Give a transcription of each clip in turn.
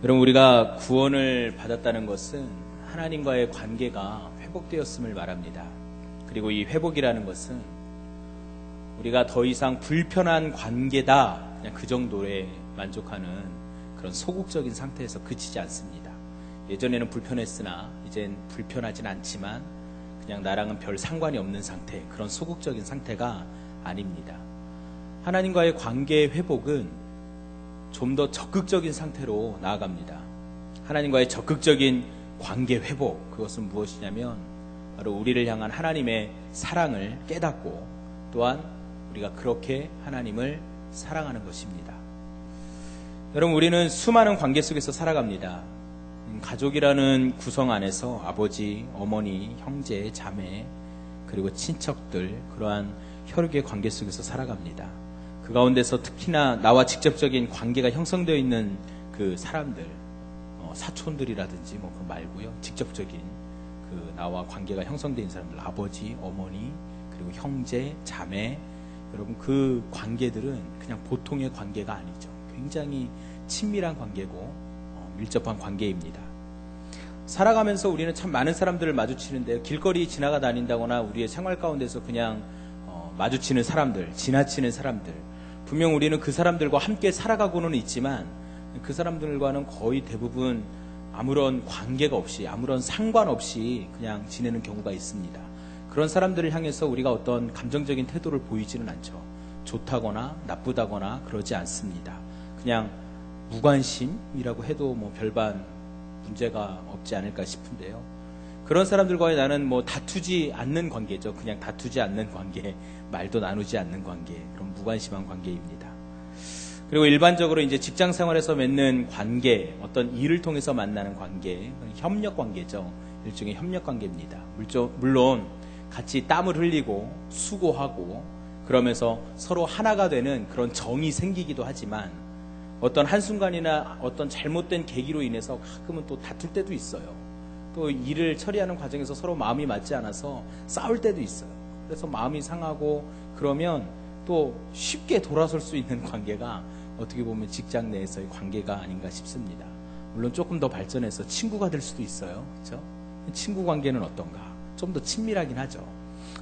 여러분, 우리가 구원을 받았다는 것은 하나님과의 관계가 회복되었음을 말합니다. 그리고 이 회복이라는 것은 우리가 더 이상 불편한 관계다, 그냥 그 정도에 만족하는 그런 소극적인 상태에서 그치지 않습니다. 예전에는 불편했으나 이젠 불편하진 않지만 그냥 나랑은 별 상관이 없는 상태, 그런 소극적인 상태가 아닙니다. 하나님과의 관계의 회복은 좀 더 적극적인 상태로 나아갑니다. 하나님과의 적극적인 관계 회복, 그것은 무엇이냐면 바로 우리를 향한 하나님의 사랑을 깨닫고 또한 우리가 그렇게 하나님을 사랑하는 것입니다. 여러분, 우리는 수많은 관계 속에서 살아갑니다. 가족이라는 구성 안에서 아버지, 어머니, 형제, 자매, 그리고 친척들, 그러한 혈육의 관계 속에서 살아갑니다. 그 가운데서 특히나 나와 직접적인 관계가 형성되어 있는 그 사람들, 사촌들이라든지 뭐 그거 말고요, 직접적인 그 나와 관계가 형성되어 있는 사람들, 아버지, 어머니, 그리고 형제, 자매, 여러분, 그 관계들은 그냥 보통의 관계가 아니죠. 굉장히 친밀한 관계고 밀접한 관계입니다. 살아가면서 우리는 참 많은 사람들을 마주치는데요, 길거리 지나가 다닌다거나 우리의 생활 가운데서 그냥 마주치는 사람들, 지나치는 사람들, 분명 우리는 그 사람들과 함께 살아가고는 있지만 그 사람들과는 거의 대부분 아무런 관계가 없이, 아무런 상관없이 그냥 지내는 경우가 있습니다. 그런 사람들을 향해서 우리가 어떤 감정적인 태도를 보이지는 않죠. 좋다거나 나쁘다거나 그러지 않습니다. 그냥 무관심이라고 해도 뭐 별반 문제가 없지 않을까 싶은데요. 그런 사람들과의 나는 뭐 다투지 않는 관계죠. 그냥 다투지 않는 관계, 말도 나누지 않는 관계, 그런 무관심한 관계입니다. 그리고 일반적으로 이제 직장 생활에서 맺는 관계, 어떤 일을 통해서 만나는 관계, 협력 관계죠. 일종의 협력 관계입니다. 물론 같이 땀을 흘리고 수고하고 그러면서 서로 하나가 되는 그런 정이 생기기도 하지만 어떤 한순간이나 어떤 잘못된 계기로 인해서 가끔은 또 다툴 때도 있어요. 또 일을 처리하는 과정에서 서로 마음이 맞지 않아서 싸울 때도 있어요. 그래서 마음이 상하고 그러면 또 쉽게 돌아설 수 있는 관계가 어떻게 보면 직장 내에서의 관계가 아닌가 싶습니다. 물론 조금 더 발전해서 친구가 될 수도 있어요. 그렇죠? 친구 관계는 어떤가? 좀 더 친밀하긴 하죠.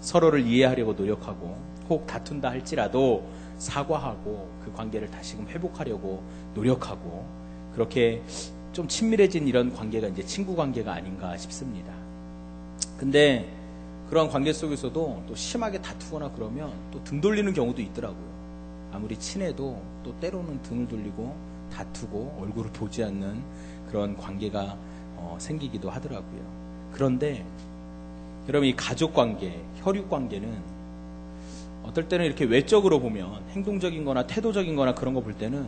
서로를 이해하려고 노력하고 혹 다툰다 할지라도 사과하고 그 관계를 다시금 회복하려고 노력하고 그렇게 좀 친밀해진 이런 관계가 이제 친구 관계가 아닌가 싶습니다. 근데 그런 관계 속에서도 또 심하게 다투거나 그러면 또 등 돌리는 경우도 있더라고요. 아무리 친해도 또 때로는 등을 돌리고 다투고 얼굴을 보지 않는 그런 관계가 생기기도 하더라고요. 그런데 여러분, 이 가족 관계, 혈육 관계는 어떨 때는 이렇게 외적으로 보면 행동적인 거나 태도적인 거나 그런 거 볼 때는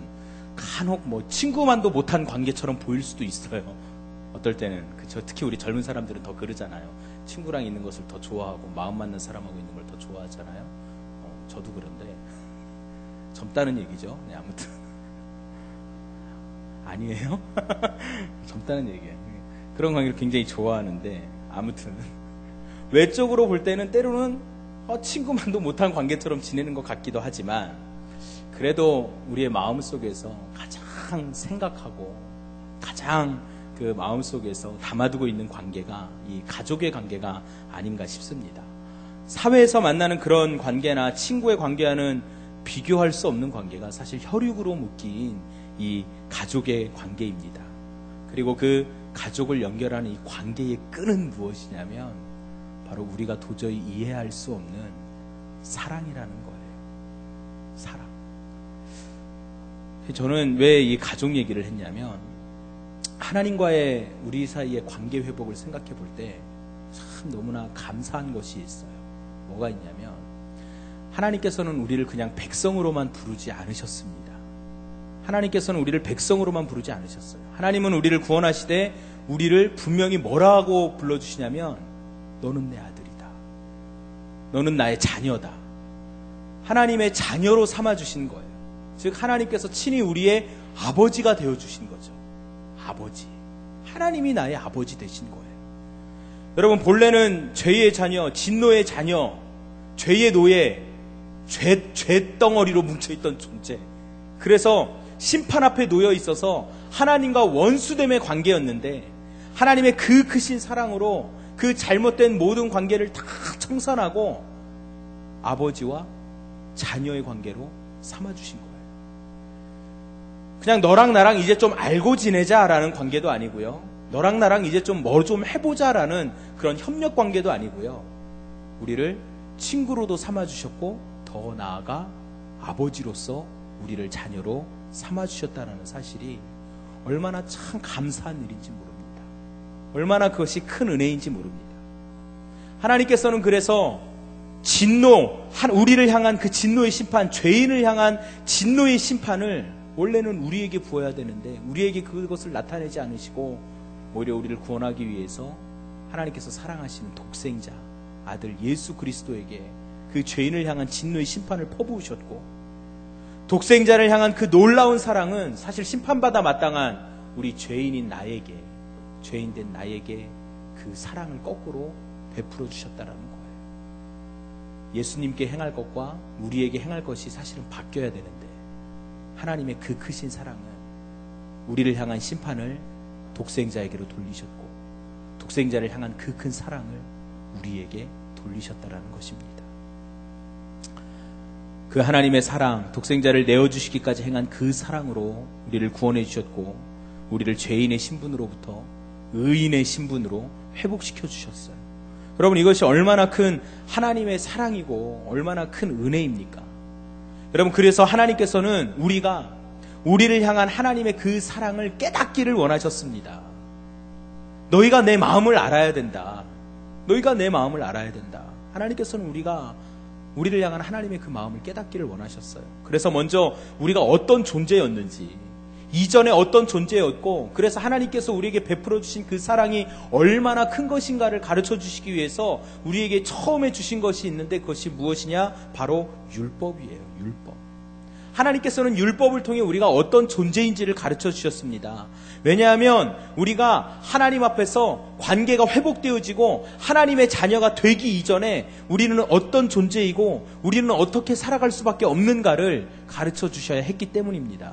간혹 뭐 친구만도 못한 관계처럼 보일 수도 있어요. 어떨 때는. 그쵸? 특히 우리 젊은 사람들은 더 그러잖아요. 친구랑 있는 것을 더 좋아하고 마음 맞는 사람하고 있는 걸 더 좋아하잖아요. 저도 그런데 젊다는 얘기죠. 네, 아무튼 아니에요? 젊다는 얘기예요. 그런 관계를 굉장히 좋아하는데 아무튼 외적으로 볼 때는 때로는 친구만도 못한 관계처럼 지내는 것 같기도 하지만 그래도 우리의 마음속에서 가장 생각하고 가장 그 마음속에서 담아두고 있는 관계가 이 가족의 관계가 아닌가 싶습니다. 사회에서 만나는 그런 관계나 친구의 관계와는 비교할 수 없는 관계가 사실 혈육으로 묶인 이 가족의 관계입니다. 그리고 그 가족을 연결하는 이 관계의 끈은 무엇이냐면 바로 우리가 도저히 이해할 수 없는 사랑이라는 거예요. 사랑. 저는 왜 이 가족 얘기를 했냐면 하나님과의 우리 사이의 관계 회복을 생각해 볼 때 참 너무나 감사한 것이 있어요. 뭐가 있냐면 하나님께서는 우리를 그냥 백성으로만 부르지 않으셨습니다. 하나님께서는 우리를 백성으로만 부르지 않으셨어요. 하나님은 우리를 구원하시되 우리를 분명히 뭐라고 불러주시냐면 너는 내 아들이다. 너는 나의 자녀다. 하나님의 자녀로 삼아주신 거예요. 즉 하나님께서 친히 우리의 아버지가 되어주신 거죠. 아버지. 하나님이 나의 아버지 되신 거예요. 여러분, 본래는 죄의 자녀, 진노의 자녀, 죄의 노예, 죄덩어리로 뭉쳐있던 존재. 그래서 심판 앞에 놓여 있어서 하나님과 원수됨의 관계였는데 하나님의 그 크신 사랑으로 그 잘못된 모든 관계를 다 청산하고 아버지와 자녀의 관계로 삼아주신 거예요. 그냥 너랑 나랑 이제 좀 알고 지내자라는 관계도 아니고요. 너랑 나랑 이제 좀 뭐 좀 해보자라는 그런 협력 관계도 아니고요. 우리를 친구로도 삼아주셨고 더 나아가 아버지로서 우리를 자녀로 삼아주셨다는 사실이 얼마나 참 감사한 일인지 모릅니다. 얼마나 그것이 큰 은혜인지 모릅니다. 하나님께서는 그래서 우리를 향한 그 진노의 심판, 죄인을 향한 진노의 심판을 원래는 우리에게 부어야 되는데 우리에게 그것을 나타내지 않으시고 오히려 우리를 구원하기 위해서 하나님께서 사랑하시는 독생자 아들 예수 그리스도에게 그 죄인을 향한 진노의 심판을 퍼부으셨고, 독생자를 향한 그 놀라운 사랑은 사실 심판받아 마땅한 우리 죄인인 나에게, 죄인된 나에게 그 사랑을 거꾸로 베풀어 주셨다라는 거예요. 예수님께 행할 것과 우리에게 행할 것이 사실은 바뀌어야 되는데 하나님의 그 크신 사랑은 우리를 향한 심판을 독생자에게로 돌리셨고 독생자를 향한 그 큰 사랑을 우리에게 돌리셨다라는 것입니다. 그 하나님의 사랑, 독생자를 내어주시기까지 행한 그 사랑으로 우리를 구원해 주셨고 우리를 죄인의 신분으로부터 의인의 신분으로 회복시켜 주셨어요. 여러분, 이것이 얼마나 큰 하나님의 사랑이고 얼마나 큰 은혜입니까? 여러분, 그래서 하나님께서는 우리를 향한 하나님의 그 사랑을 깨닫기를 원하셨습니다. 너희가 내 마음을 알아야 된다. 너희가 내 마음을 알아야 된다. 하나님께서는 우리를 향한 하나님의 그 마음을 깨닫기를 원하셨어요. 그래서 먼저 우리가 어떤 존재였는지, 이전에 어떤 존재였고, 그래서 하나님께서 우리에게 베풀어 주신 그 사랑이 얼마나 큰 것인가를 가르쳐 주시기 위해서 우리에게 처음에 주신 것이 있는데 그것이 무엇이냐? 바로 율법이에요. 율법. 하나님께서는 율법을 통해 우리가 어떤 존재인지를 가르쳐 주셨습니다. 왜냐하면 우리가 하나님 앞에서 관계가 회복되어지고 하나님의 자녀가 되기 이전에 우리는 어떤 존재이고 우리는 어떻게 살아갈 수밖에 없는가를 가르쳐 주셔야 했기 때문입니다.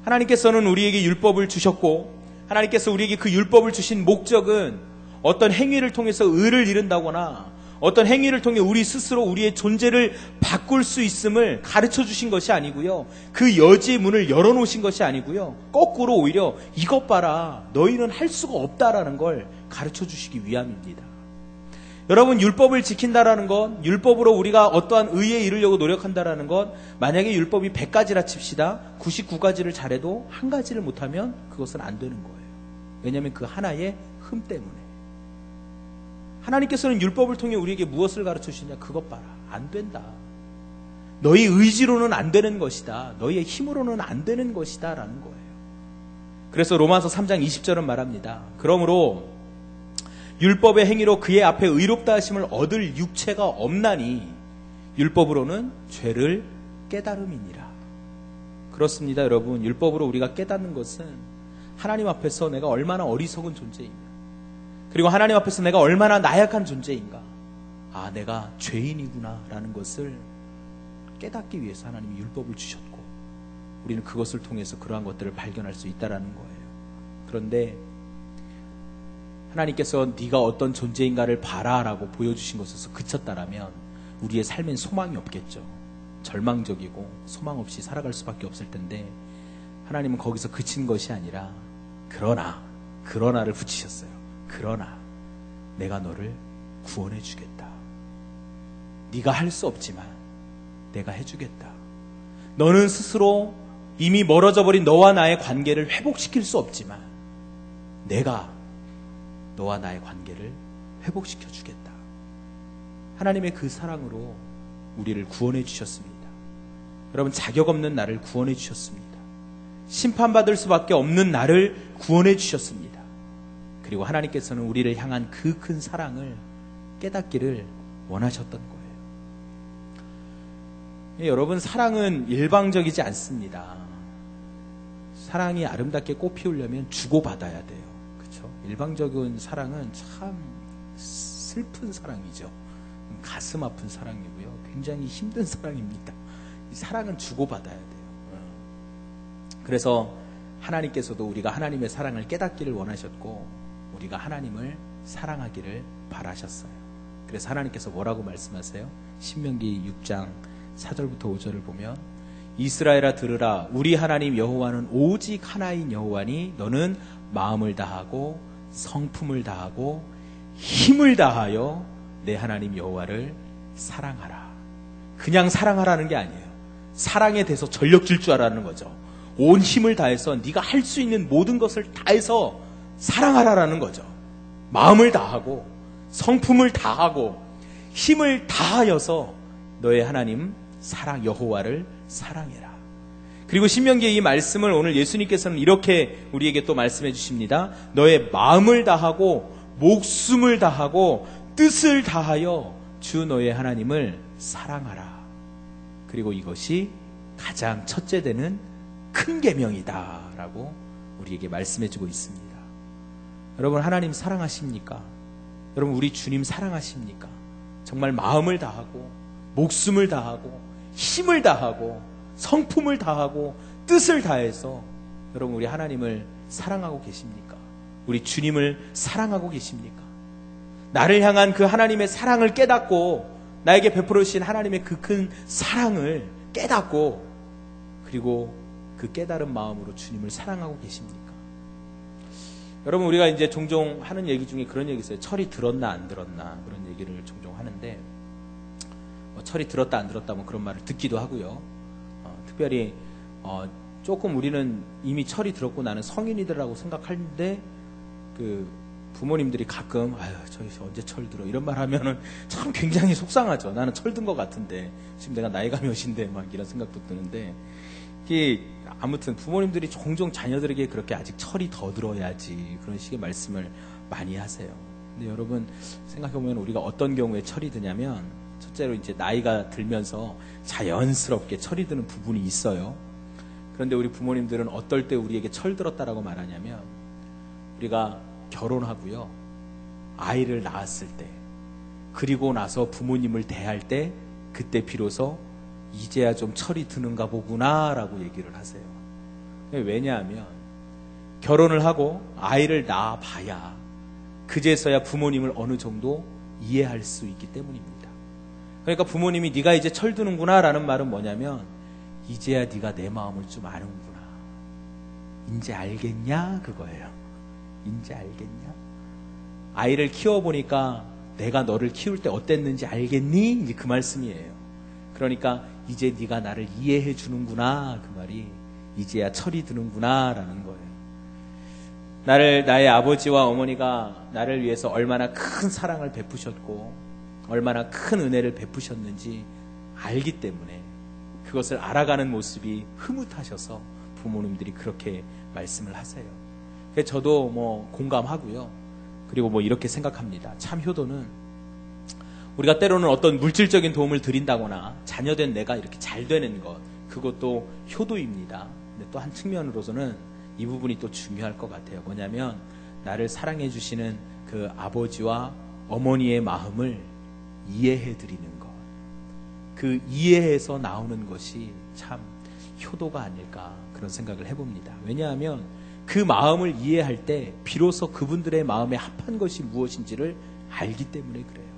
하나님께서는 우리에게 율법을 주셨고 하나님께서 우리에게 그 율법을 주신 목적은 어떤 행위를 통해서 의를 이룬다거나 어떤 행위를 통해 우리 스스로 우리의 존재를 바꿀 수 있음을 가르쳐 주신 것이 아니고요. 그 여지의 문을 열어놓으신 것이 아니고요. 거꾸로 오히려 이것 봐라, 너희는 할 수가 없다라는 걸 가르쳐 주시기 위함입니다. 여러분, 율법을 지킨다라는 것, 율법으로 우리가 어떠한 의에 이르려고 노력한다라는 것, 만약에 율법이 100가지라 칩시다. 99가지를 잘해도 한 가지를 못하면 그것은 안 되는 거예요. 왜냐하면 그 하나의 흠 때문에. 하나님께서는 율법을 통해 우리에게 무엇을 가르쳐 주시냐? 그것 봐라, 안 된다. 너희 의지로는 안 되는 것이다. 너희의 힘으로는 안 되는 것이다 라는 거예요. 그래서 로마서 3장 20절은 말합니다. 그러므로 율법의 행위로 그의 앞에 의롭다 하심을 얻을 육체가 없나니 율법으로는 죄를 깨달음이니라. 그렇습니다, 여러분. 율법으로 우리가 깨닫는 것은 하나님 앞에서 내가 얼마나 어리석은 존재인가, 그리고 하나님 앞에서 내가 얼마나 나약한 존재인가, 아, 내가 죄인이구나 라는 것을 깨닫기 위해서 하나님이 율법을 주셨고 우리는 그것을 통해서 그러한 것들을 발견할 수 있다는 거예요. 그런데 하나님께서 네가 어떤 존재인가를 봐라라고 보여주신 것에서 그쳤다라면 우리의 삶엔 소망이 없겠죠. 절망적이고 소망 없이 살아갈 수밖에 없을 텐데 하나님은 거기서 그친 것이 아니라 그러나를 붙이셨어요. 그러나 내가 너를 구원해 주겠다. 네가 할 수 없지만 내가 해주겠다. 너는 스스로 이미 멀어져 버린 너와 나의 관계를 회복시킬 수 없지만 내가 너와 나의 관계를 회복시켜 주겠다. 하나님의 그 사랑으로 우리를 구원해 주셨습니다. 여러분, 자격 없는 나를 구원해 주셨습니다. 심판받을 수밖에 없는 나를 구원해 주셨습니다. 그리고 하나님께서는 우리를 향한 그 큰 사랑을 깨닫기를 원하셨던 거예요. 여러분, 사랑은 일방적이지 않습니다. 사랑이 아름답게 꽃 피우려면 주고받아야 돼요. 그렇죠? 일방적인 사랑은 참 슬픈 사랑이죠. 가슴 아픈 사랑이고요. 굉장히 힘든 사랑입니다. 이 사랑은 주고받아야 돼요. 그래서 하나님께서도 우리가 하나님의 사랑을 깨닫기를 원하셨고 우리가 하나님을 사랑하기를 바라셨어요. 그래서 하나님께서 뭐라고 말씀하세요? 신명기 6장 4절부터 5절을 보면 이스라엘아 들으라 우리 하나님 여호와는 오직 하나인 여호와니 너는 마음을 다하고 성품을 다하고 힘을 다하여 내 하나님 여호와를 사랑하라. 그냥 사랑하라는 게 아니에요. 사랑에 대해서 전력 질 줄 알아는 거죠. 온 힘을 다해서 네가 할 수 있는 모든 것을 다해서 사랑하라라는 거죠. 마음을 다하고 성품을 다하고 힘을 다하여서 너의 하나님 사랑 여호와를 사랑해라. 그리고 신명기의 이 말씀을 오늘 예수님께서는 이렇게 우리에게 또 말씀해 주십니다. 너의 마음을 다하고 목숨을 다하고 뜻을 다하여 주 너의 하나님을 사랑하라. 그리고 이것이 가장 첫째 되는 큰 계명이다 라고 우리에게 말씀해 주고 있습니다. 여러분 하나님 사랑하십니까? 여러분 우리 주님 사랑하십니까? 정말 마음을 다하고 목숨을 다하고 힘을 다하고 성품을 다하고 뜻을 다해서 여러분 우리 하나님을 사랑하고 계십니까? 우리 주님을 사랑하고 계십니까? 나를 향한 그 하나님의 사랑을 깨닫고 나에게 베풀어 주신 하나님의 그 큰 사랑을 깨닫고 그리고 그 깨달은 마음으로 주님을 사랑하고 계십니까? 여러분 우리가 이제 종종 하는 얘기 중에 그런 얘기 있어요. 철이 들었나 안 들었나 그런 얘기를 종종 하는데 철이 들었다 안 들었다 뭐 그런 말을 듣기도 하고요. 특별히 조금 우리는 이미 철이 들었고 나는 성인이더라고 생각하는데 그 부모님들이 가끔 아유 저희 언제 철 들어 이런 말 하면은 참 굉장히 속상하죠. 나는 철 든 것 같은데 지금 내가 나이가 몇인데 막 이런 생각도 드는데 이게 아무튼 부모님들이 종종 자녀들에게 그렇게 아직 철이 더 들어야지 그런 식의 말씀을 많이 하세요. 근데 여러분 생각해보면 우리가 어떤 경우에 철이 드냐면 첫째로 이제 나이가 들면서 자연스럽게 철이 드는 부분이 있어요. 그런데 우리 부모님들은 어떨 때 우리에게 철 들었다라고 말하냐면 우리가 결혼하고요 아이를 낳았을 때 그리고 나서 부모님을 대할 때 그때 비로소 이제야 좀 철이 드는가 보구나 라고 얘기를 하세요. 왜냐하면 결혼을 하고 아이를 낳아봐야 그제서야 부모님을 어느 정도 이해할 수 있기 때문입니다. 그러니까 부모님이 네가 이제 철드는구나 라는 말은 뭐냐면 이제야 네가 내 마음을 좀 아는구나. 이제 알겠냐 그거예요. 이제 알겠냐? 아이를 키워보니까 내가 너를 키울 때 어땠는지 알겠니? 이제 그 말씀이에요. 그러니까 이제 네가 나를 이해해 주는구나 그 말이 이제야 철이 드는구나 라는 거예요. 나의 아버지와 어머니가 나를 위해서 얼마나 큰 사랑을 베푸셨고 얼마나 큰 은혜를 베푸셨는지 알기 때문에 그것을 알아가는 모습이 흐뭇하셔서 부모님들이 그렇게 말씀을 하세요. 그래서 저도 뭐 공감하고요. 그리고 뭐 이렇게 생각합니다. 참 효도는 우리가 때로는 어떤 물질적인 도움을 드린다거나 자녀된 내가 이렇게 잘 되는 것 그것도 효도입니다. 근데 또 한 측면으로서는 이 부분이 또 중요할 것 같아요. 뭐냐면 나를 사랑해 주시는 그 아버지와 어머니의 마음을 이해해 드리는 것. 그 이해해서 나오는 것이 참 효도가 아닐까 그런 생각을 해봅니다. 왜냐하면 그 마음을 이해할 때 비로소 그분들의 마음에 합한 것이 무엇인지를 알기 때문에 그래요.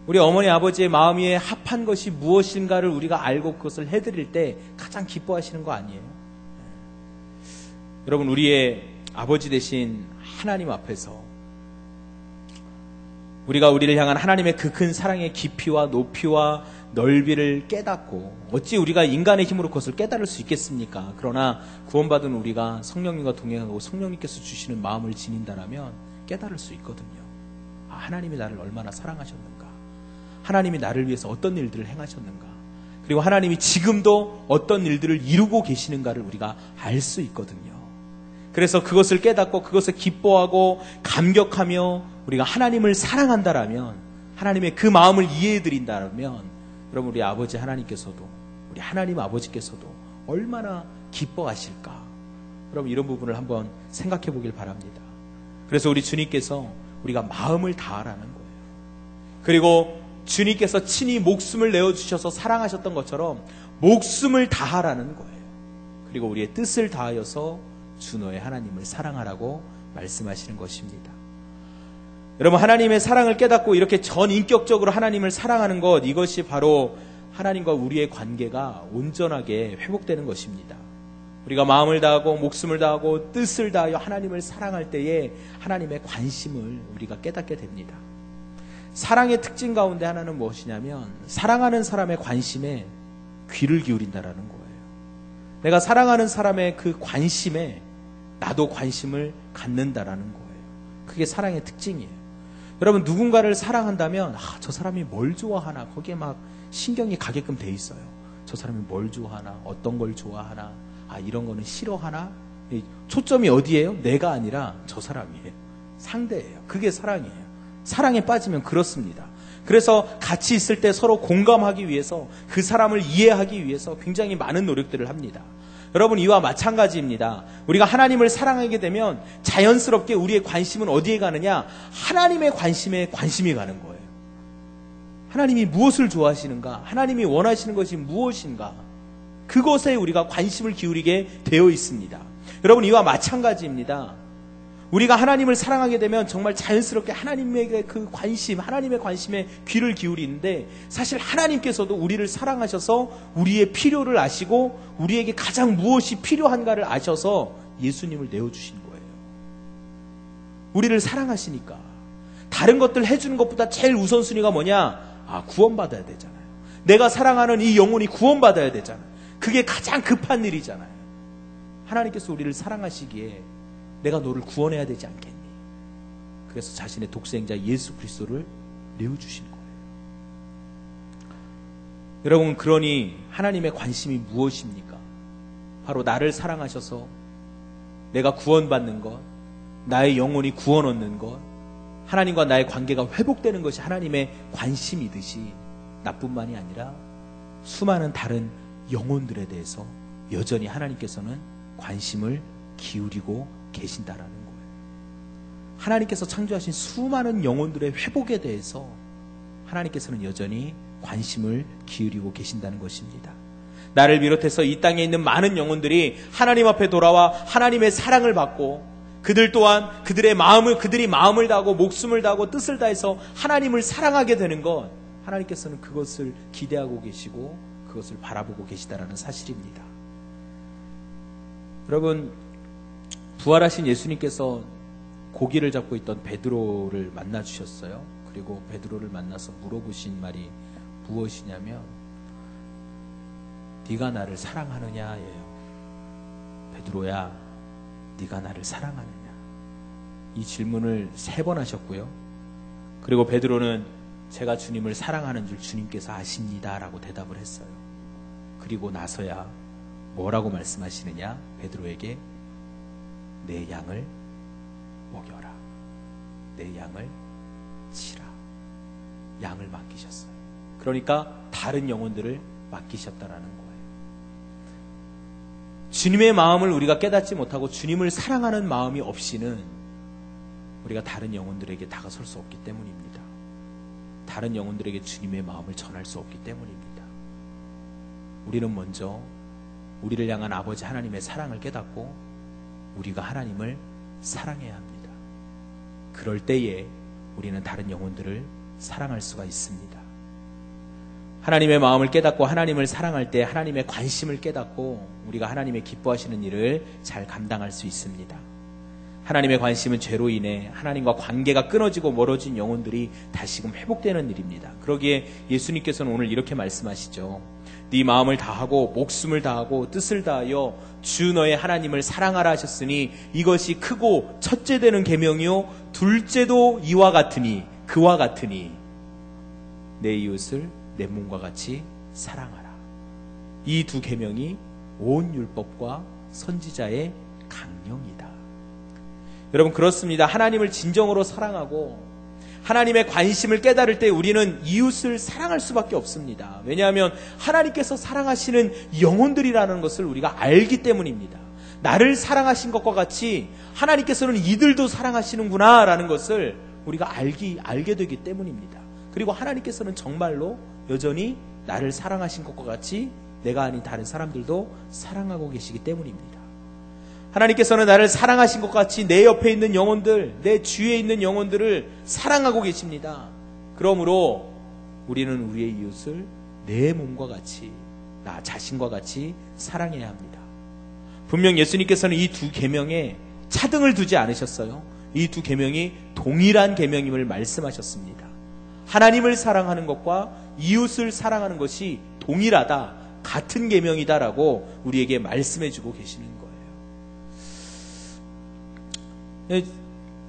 우리 어머니 아버지의 마음에 합한 것이 무엇인가를 우리가 알고 그것을 해드릴 때 가장 기뻐하시는 거 아니에요? 여러분 우리의 아버지 되신 하나님 앞에서 우리가 우리를 향한 하나님의 그 큰 사랑의 깊이와 높이와 넓이를 깨닫고 어찌 우리가 인간의 힘으로 그것을 깨달을 수 있겠습니까? 그러나 구원받은 우리가 성령님과 동행하고 성령님께서 주시는 마음을 지닌다라면 깨달을 수 있거든요. 아, 하나님이 나를 얼마나 사랑하셨는가, 하나님이 나를 위해서 어떤 일들을 행하셨는가, 그리고 하나님이 지금도 어떤 일들을 이루고 계시는가를 우리가 알 수 있거든요. 그래서 그것을 깨닫고 그것을 기뻐하고 감격하며 우리가 하나님을 사랑한다라면, 하나님의 그 마음을 이해해드린다라면 여러분 우리 아버지 하나님께서도, 우리 하나님 아버지께서도 얼마나 기뻐하실까. 여러분 이런 부분을 한번 생각해 보길 바랍니다. 그래서 우리 주님께서 우리가 마음을 다하라는 거예요. 그리고 주님께서 친히 목숨을 내어주셔서 사랑하셨던 것처럼 목숨을 다하라는 거예요. 그리고 우리의 뜻을 다하여서 주 너의 하나님을 사랑하라고 말씀하시는 것입니다. 여러분, 하나님의 사랑을 깨닫고 이렇게 전인격적으로 하나님을 사랑하는 것, 이것이 바로 하나님과 우리의 관계가 온전하게 회복되는 것입니다. 우리가 마음을 다하고 목숨을 다하고 뜻을 다하여 하나님을 사랑할 때에 하나님의 관심을 우리가 깨닫게 됩니다. 사랑의 특징 가운데 하나는 무엇이냐면 사랑하는 사람의 관심에 귀를 기울인다라는 거예요. 내가 사랑하는 사람의 그 관심에 나도 관심을 갖는다라는 거예요. 그게 사랑의 특징이에요. 여러분, 누군가를 사랑한다면 저 사람이 뭘 좋아하나 거기에 막 신경이 가게끔 돼 있어요. 저 사람이 뭘 좋아하나, 어떤 걸 좋아하나, 이런 거는 싫어하나. 초점이 어디예요? 내가 아니라 저 사람이에요. 상대예요. 그게 사랑이에요. 사랑에 빠지면 그렇습니다. 그래서 같이 있을 때 서로 공감하기 위해서, 그 사람을 이해하기 위해서 굉장히 많은 노력들을 합니다. 여러분, 이와 마찬가지입니다. 우리가 하나님을 사랑하게 되면 자연스럽게 우리의 관심은 어디에 가느냐? 하나님의 관심에 관심이 가는 거예요. 하나님이 무엇을 좋아하시는가? 하나님이 원하시는 것이 무엇인가? 그것에 우리가 관심을 기울이게 되어 있습니다. 여러분, 이와 마찬가지입니다. 우리가 하나님을 사랑하게 되면 정말 자연스럽게 하나님의 그 관심, 하나님의 관심에 귀를 기울이는데, 사실 하나님께서도 우리를 사랑하셔서 우리의 필요를 아시고 우리에게 가장 무엇이 필요한가를 아셔서 예수님을 내어주신 거예요. 우리를 사랑하시니까. 다른 것들 해주는 것보다 제일 우선순위가 뭐냐? 구원받아야 되잖아요. 내가 사랑하는 이 영혼이 구원받아야 되잖아요. 그게 가장 급한 일이잖아요. 하나님께서 우리를 사랑하시기에 내가 너를 구원해야 되지 않겠니? 그래서 자신의 독생자 예수 그리스도를 내어주신 거예요. 여러분, 그러니 하나님의 관심이 무엇입니까? 바로 나를 사랑하셔서 내가 구원받는 것, 나의 영혼이 구원 얻는 것, 하나님과 나의 관계가 회복되는 것이 하나님의 관심이듯이, 나뿐만이 아니라 수많은 다른 영혼들에 대해서 여전히 하나님께서는 관심을 기울이고 계신다라는 거예요. 하나님께서 창조하신 수많은 영혼들의 회복에 대해서 하나님께서는 여전히 관심을 기울이고 계신다는 것입니다. 나를 비롯해서 이 땅에 있는 많은 영혼들이 하나님 앞에 돌아와 하나님의 사랑을 받고, 그들 또한 그들이 마음을 다하고 목숨을 다하고 뜻을 다해서 하나님을 사랑하게 되는 것, 하나님께서는 그것을 기대하고 계시고 그것을 바라보고 계시다라는 사실입니다. 여러분, 부활하신 예수님께서 고기를 잡고 있던 베드로를 만나 주셨어요. 그리고 베드로를 만나서 물어보신 말이 무엇이냐면, 네가 나를 사랑하느냐예요. 베드로야, 네가 나를 사랑하느냐? 이 질문을 3번 하셨고요. 그리고 베드로는 제가 주님을 사랑하는 줄 주님께서 아십니다 라고 대답을 했어요. 그리고 나서야 뭐라고 말씀하시느냐? 베드로에게 내 양을 먹여라, 내 양을 치라. 양을 맡기셨어요. 그러니까 다른 영혼들을 맡기셨다라는 거예요. 주님의 마음을 우리가 깨닫지 못하고 주님을 사랑하는 마음이 없이는 우리가 다른 영혼들에게 다가설 수 없기 때문입니다. 다른 영혼들에게 주님의 마음을 전할 수 없기 때문입니다. 우리는 먼저 우리를 향한 아버지 하나님의 사랑을 깨닫고 우리가 하나님을 사랑해야 합니다. 그럴 때에 우리는 다른 영혼들을 사랑할 수가 있습니다. 하나님의 마음을 깨닫고 하나님을 사랑할 때 하나님의 관심을 깨닫고 우리가 하나님의 기뻐하시는 일을 잘 감당할 수 있습니다. 하나님의 관심은 죄로 인해 하나님과 관계가 끊어지고 멀어진 영혼들이 다시금 회복되는 일입니다. 그러기에 예수님께서는 오늘 이렇게 말씀하시죠. 네 마음을 다하고 목숨을 다하고 뜻을 다하여 주 너의 하나님을 사랑하라 하셨으니 이것이 크고 첫째 되는 계명이요 둘째도 이와 같으니 그와 같으니 내 이웃을 내 몸과 같이 사랑하라. 이 두 계명이 온 율법과 선지자의 강령이다. 여러분, 그렇습니다. 하나님을 진정으로 사랑하고 하나님의 관심을 깨달을 때 우리는 이웃을 사랑할 수밖에 없습니다. 왜냐하면 하나님께서 사랑하시는 영혼들이라는 것을 우리가 알기 때문입니다. 나를 사랑하신 것과 같이 하나님께서는 이들도 사랑하시는구나 라는 것을 우리가 알게 되기 때문입니다. 그리고 하나님께서는 정말로 여전히 나를 사랑하신 것과 같이 내가 아닌 다른 사람들도 사랑하고 계시기 때문입니다. 하나님께서는 나를 사랑하신 것 같이 내 옆에 있는 영혼들, 내 주위에 있는 영혼들을 사랑하고 계십니다. 그러므로 우리는 우리의 이웃을 내 몸과 같이, 나 자신과 같이 사랑해야 합니다. 분명 예수님께서는 이 두 계명에 차등을 두지 않으셨어요. 이 두 계명이 동일한 계명임을 말씀하셨습니다. 하나님을 사랑하는 것과 이웃을 사랑하는 것이 동일하다, 같은 계명이다라고 우리에게 말씀해주고 계시는 거예요.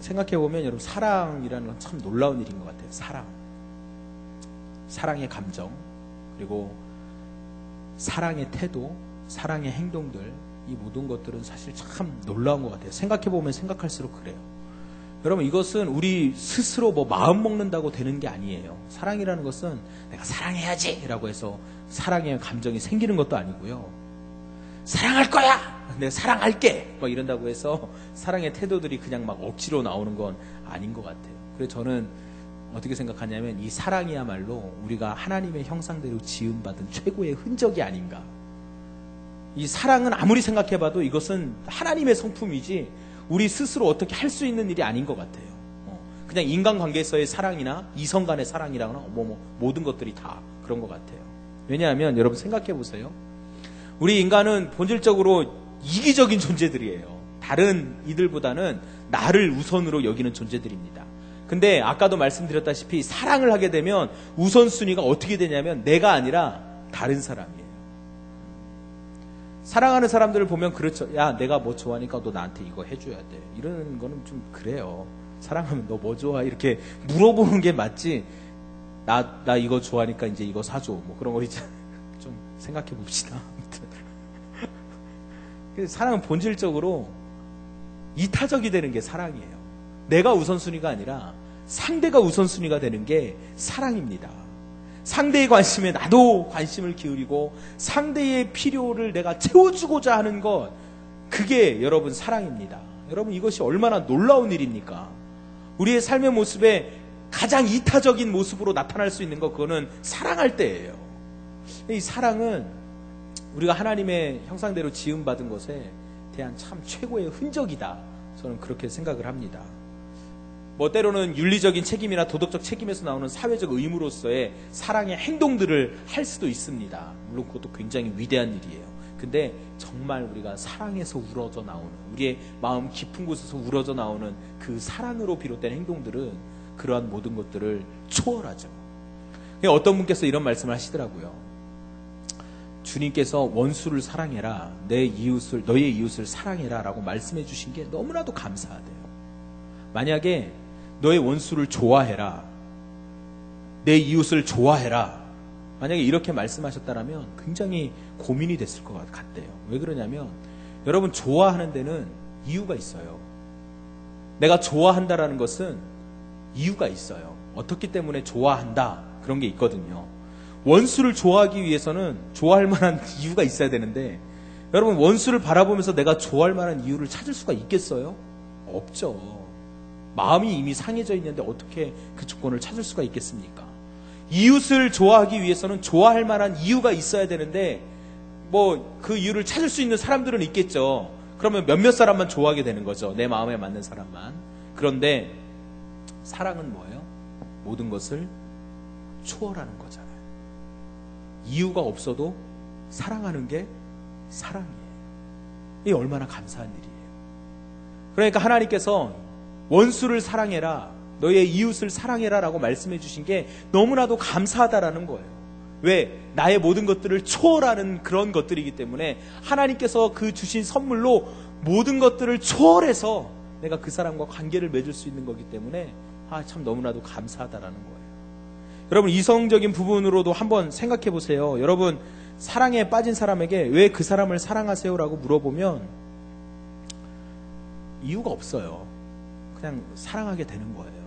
생각해보면 여러분, 사랑이라는 건 참 놀라운 일인 것 같아요. 사랑의 감정, 그리고 사랑의 태도, 사랑의 행동들, 이 모든 것들은 사실 참 놀라운 것 같아요. 생각해보면 생각할수록 그래요. 여러분, 이것은 우리 스스로 뭐 마음 먹는다고 되는 게 아니에요. 사랑이라는 것은 내가 사랑해야지 라고 해서 사랑의 감정이 생기는 것도 아니고요. 사랑할 거야! 내가 사랑할게! 막 이런다고 해서 사랑의 태도들이 그냥 막 억지로 나오는 건 아닌 것 같아요. 그래서 저는 어떻게 생각하냐면 이 사랑이야말로 우리가 하나님의 형상대로 지음받은 최고의 흔적이 아닌가. 이 사랑은 아무리 생각해봐도 이것은 하나님의 성품이지 우리 스스로 어떻게 할 수 있는 일이 아닌 것 같아요. 그냥 인간관계에서의 사랑이나 이성 간의 사랑이라거나 모든 것들이 다 그런 것 같아요. 왜냐하면 여러분 생각해보세요. 우리 인간은 본질적으로 이기적인 존재들이에요. 다른 이들보다는 나를 우선으로 여기는 존재들입니다. 근데 아까도 말씀드렸다시피 사랑을 하게 되면 우선순위가 어떻게 되냐면 내가 아니라 다른 사람이에요. 사랑하는 사람들을 보면 그렇죠. 야, 내가 뭐 좋아하니까 너 나한테 이거 해줘야 돼. 이러는 거는 좀 그래요. 사랑하면 너 뭐 좋아? 이렇게 물어보는 게 맞지. 나 이거 좋아하니까 이제 이거 사줘. 뭐 그런 거 있잖아요. 좀 생각해 봅시다. 사랑은 본질적으로 이타적이 되는 게 사랑이에요. 내가 우선순위가 아니라 상대가 우선순위가 되는 게 사랑입니다. 상대의 관심에 나도 관심을 기울이고 상대의 필요를 내가 채워주고자 하는 것, 그게 여러분 사랑입니다. 여러분, 이것이 얼마나 놀라운 일입니까? 우리의 삶의 모습에 가장 이타적인 모습으로 나타날 수 있는 것, 그거는 사랑할 때예요. 이 사랑은 우리가 하나님의 형상대로 지음받은 것에 대한 참 최고의 흔적이다, 저는 그렇게 생각을 합니다. 뭐 때로는 윤리적인 책임이나 도덕적 책임에서 나오는 사회적 의무로서의 사랑의 행동들을 할 수도 있습니다. 물론 그것도 굉장히 위대한 일이에요. 근데 정말 우리가 사랑에서 우러져 나오는, 우리의 마음 깊은 곳에서 우러져 나오는 그 사랑으로 비롯된 행동들은 그러한 모든 것들을 초월하죠. 어떤 분께서 이런 말씀을 하시더라고요. 주님께서 원수를 사랑해라, 너의 이웃을 사랑해라 라고 말씀해 주신 게 너무나도 감사하대요. 만약에 너의 원수를 좋아해라, 내 이웃을 좋아해라, 만약에 이렇게 말씀하셨다면 굉장히 고민이 됐을 것 같대요. 왜 그러냐면 여러분, 좋아하는 데는 이유가 있어요. 내가 좋아한다라는 것은 이유가 있어요. 어떻기 때문에 좋아한다, 그런 게 있거든요. 원수를 좋아하기 위해서는 좋아할 만한 이유가 있어야 되는데, 여러분, 원수를 바라보면서 내가 좋아할 만한 이유를 찾을 수가 있겠어요? 없죠. 마음이 이미 상해져 있는데 어떻게 그 조건을 찾을 수가 있겠습니까? 이웃을 좋아하기 위해서는 좋아할 만한 이유가 있어야 되는데, 뭐 그 이유를 찾을 수 있는 사람들은 있겠죠. 그러면 몇몇 사람만 좋아하게 되는 거죠. 내 마음에 맞는 사람만. 그런데 사랑은 뭐예요? 모든 것을 초월하는 거잖아요. 이유가 없어도 사랑하는 게 사랑이에요. 이게 얼마나 감사한 일이에요. 그러니까 하나님께서 원수를 사랑해라, 너의 이웃을 사랑해라 라고 말씀해 주신 게 너무나도 감사하다라는 거예요. 왜? 나의 모든 것들을 초월하는 그런 것들이기 때문에 하나님께서 그 주신 선물로 모든 것들을 초월해서 내가 그 사람과 관계를 맺을 수 있는 거기 때문에 참 너무나도 감사하다라는 거예요. 여러분, 이성적인 부분으로도 한번 생각해 보세요. 여러분, 사랑에 빠진 사람에게 왜 그 사람을 사랑하세요? 라고 물어보면 이유가 없어요. 그냥 사랑하게 되는 거예요.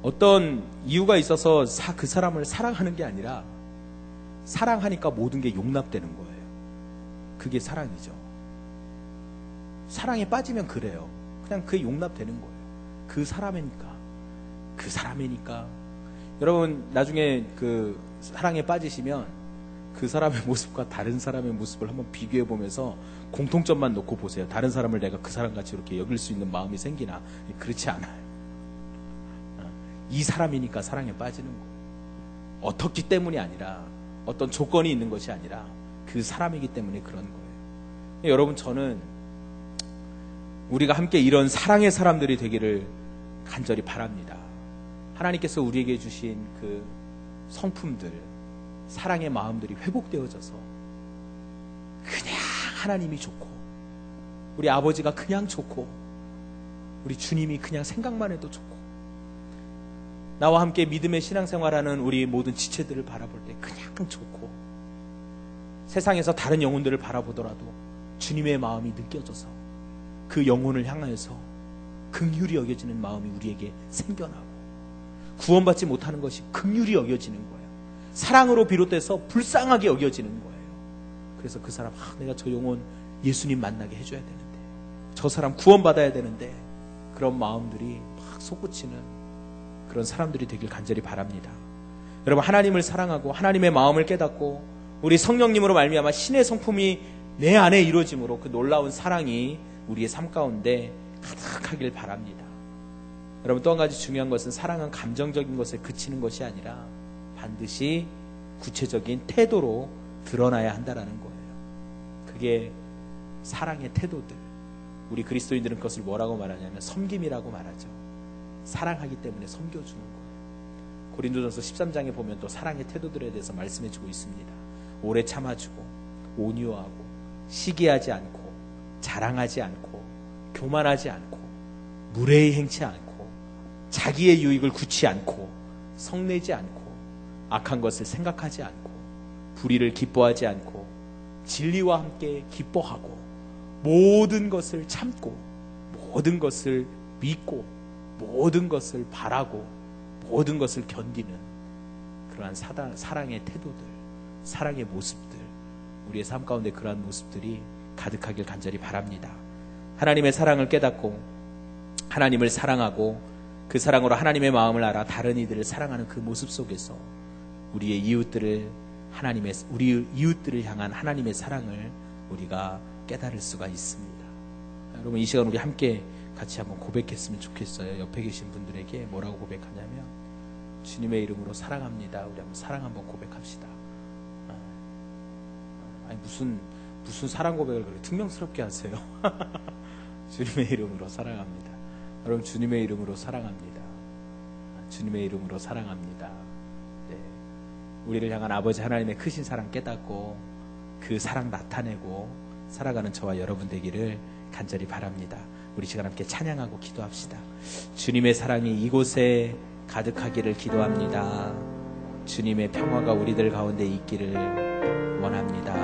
어떤 이유가 있어서 그 사람을 사랑하는 게 아니라 사랑하니까 모든 게 용납되는 거예요. 그게 사랑이죠. 사랑에 빠지면 그래요. 그냥 그게 용납되는 거예요. 그 사람이니까. 여러분, 나중에 그 사랑에 빠지시면 그 사람의 모습과 다른 사람의 모습을 한번 비교해 보면서 공통점만 놓고 보세요. 다른 사람을 내가 그 사람같이 이렇게 여길 수 있는 마음이 생기나? 그렇지 않아요. 이 사람이니까 사랑에 빠지는 거예요. 어떻기 때문이 아니라, 어떤 조건이 있는 것이 아니라 그 사람이기 때문에 그런 거예요. 여러분, 저는 우리가 함께 이런 사랑의 사람들이 되기를 간절히 바랍니다. 하나님께서 우리에게 주신 그 성품들, 사랑의 마음들이 회복되어져서 그냥 하나님이 좋고, 우리 아버지가 그냥 좋고, 우리 주님이 그냥 생각만 해도 좋고, 나와 함께 믿음의 신앙생활하는 우리 모든 지체들을 바라볼 때 그냥 좋고, 세상에서 다른 영혼들을 바라보더라도 주님의 마음이 느껴져서 그 영혼을 향하여서 긍휼히 여겨지는 마음이 우리에게 생겨나고, 구원받지 못하는 것이 긍휼히 여겨지는 거예요. 사랑으로 비롯돼서 불쌍하게 여겨지는 거예요. 그래서 그 사람, 내가 저 영혼 예수님 만나게 해줘야 되는데, 저 사람 구원받아야 되는데, 그런 마음들이 막 솟구치는 그런 사람들이 되길 간절히 바랍니다. 여러분, 하나님을 사랑하고 하나님의 마음을 깨닫고 우리 성령님으로 말미암아 신의 성품이 내 안에 이루어짐으로 그 놀라운 사랑이 우리의 삶 가운데 가득하길 바랍니다. 여러분, 또 한 가지 중요한 것은 사랑은 감정적인 것에 그치는 것이 아니라 반드시 구체적인 태도로 드러나야 한다라는 거예요. 그게 사랑의 태도들. 우리 그리스도인들은 그것을 뭐라고 말하냐면 섬김이라고 말하죠. 사랑하기 때문에 섬겨주는 거예요. 고린도전서 13장에 보면 또 사랑의 태도들에 대해서 말씀해주고 있습니다. 오래 참아주고, 온유하고, 시기하지 않고, 자랑하지 않고, 교만하지 않고, 무례히 행치 않고, 자기의 유익을 굳지 않고, 성내지 않고, 악한 것을 생각하지 않고, 불의를 기뻐하지 않고, 진리와 함께 기뻐하고, 모든 것을 참고, 모든 것을 믿고, 모든 것을 바라고, 모든 것을 견디는 그러한 사랑의 태도들, 사랑의 모습들, 우리의 삶 가운데 그러한 모습들이 가득하길 간절히 바랍니다. 하나님의 사랑을 깨닫고 하나님을 사랑하고 그 사랑으로 하나님의 마음을 알아 다른 이들을 사랑하는 그 모습 속에서 우리 이웃들을 향한 하나님의 사랑을 우리가 깨달을 수가 있습니다. 여러분, 이 시간 우리 함께 같이 한번 고백했으면 좋겠어요. 옆에 계신 분들에게 뭐라고 고백하냐면, 주님의 이름으로 사랑합니다. 우리 한번 사랑 한번 고백합시다. 아니, 무슨 사랑 고백을 그렇게 퉁명스럽게 하세요. 주님의 이름으로 사랑합니다. 여러분, 주님의 이름으로 사랑합니다. 주님의 이름으로 사랑합니다. 네. 우리를 향한 아버지 하나님의 크신 사랑 깨닫고 그 사랑 나타내고 살아가는 저와 여러분 되기를 간절히 바랍니다. 우리 시간 함께 찬양하고 기도합시다. 주님의 사랑이 이곳에 가득하기를 기도합니다. 주님의 평화가 우리들 가운데 있기를 원합니다.